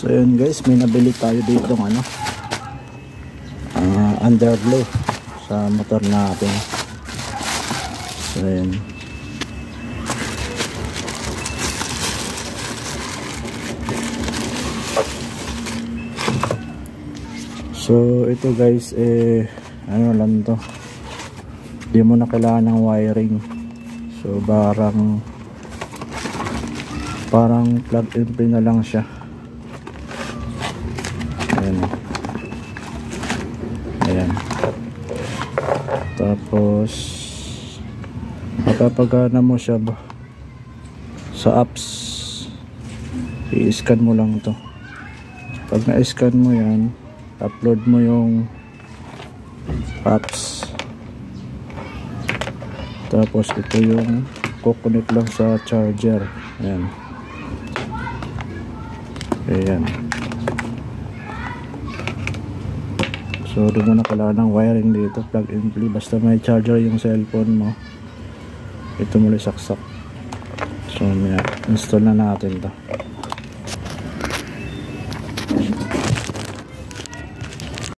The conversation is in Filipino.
So yun guys, may nabili tayo dito ng ano, underglow sa motor natin. So yun. So ito guys, ano lang to, di mo na kailangan ng wiring. So parang plug and play na lang siya. Ayan. Ayan. Tapos mapapagana mo siya sa apps. I-scan mo lang to. Pag na-scan mo yan, upload mo yung apps. Tapos ito yung kukunik lang sa charger. Ayan. Ayan. So di mo na kailangan ng wiring dito, plug and play. Basta may charger yung cellphone mo, ito muli saksak. So install na natin to.